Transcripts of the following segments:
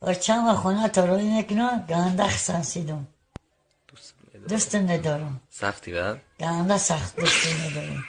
بچه‌م خونه تا روی نکنه گنده خسنسیدم دوست ندارم سختی بعد گنده سخت دوست ندارم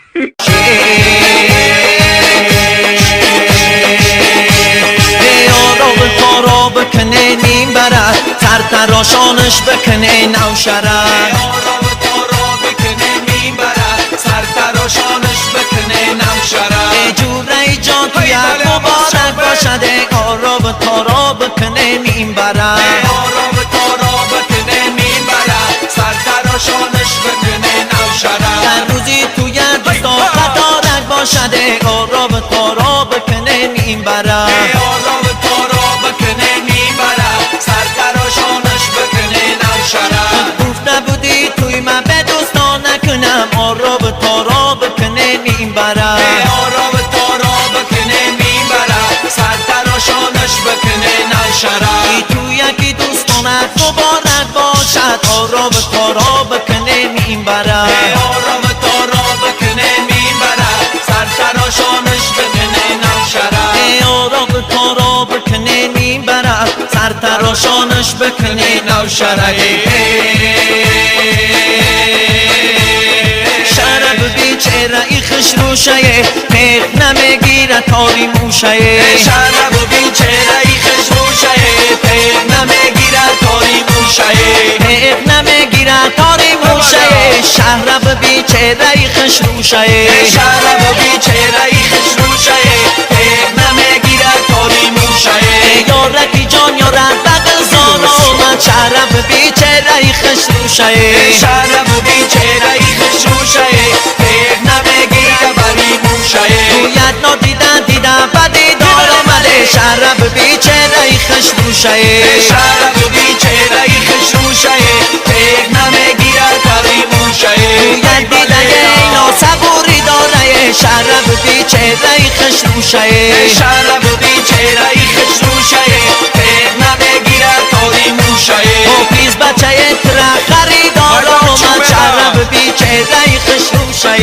یارو کارا بکنه نیم بره تر تراشانش بکنه نوشره یارو کارا بکنه نیم بره سر تراشانش بکنه نوشره جوره جان توی مبارک باشده یارو کارا بکنه نیم بره یارو کارا بکنه نیم بره سر تراشانش بکنه نوشره در روزی توی دوستا قدارک باشده یارو کارا بکنه نیم بره آراب تارا بکنه نیم بره آراب تارا بکنه نیم بره سر تراشانش بکنه نوشره ای تو یکی دوستانت مبارک باشد آراب تارا بکنه نیم بره آراب تارا بکنه نیم بره سر تراشانش بکنه نوشره آراب تارا بکنه نیم بره سر تراشانش بکنه نوشره بیچاره ای خش روشه پیغ نمیگیره تاری موشه شرب بیچاره ای خش روشه پیغ نمیگیره تاری موشه پیغ نمیگیره تاری موشه شرب بیچاره ای خش روشه شرب بیچاره ای خش روشه پیغ نمیگیره تاری موشه یارکی جان یارت بغل زان آمد شرب بیچاره ای خش روشه شرب بیچاره ای خش روشه شرب بیچاره ای خش روشه شرب بیچاره ای خش روشه پیغ نمیگیره تاری موشه یک دیده اینا صبوری داره شرب بیچاره ای خش روشه شرب بیچاره ای خش روشه پیغ نمیگیره تاری موشه پیز بچه تر خریدار آمد شرب بیچاره ای خش روشه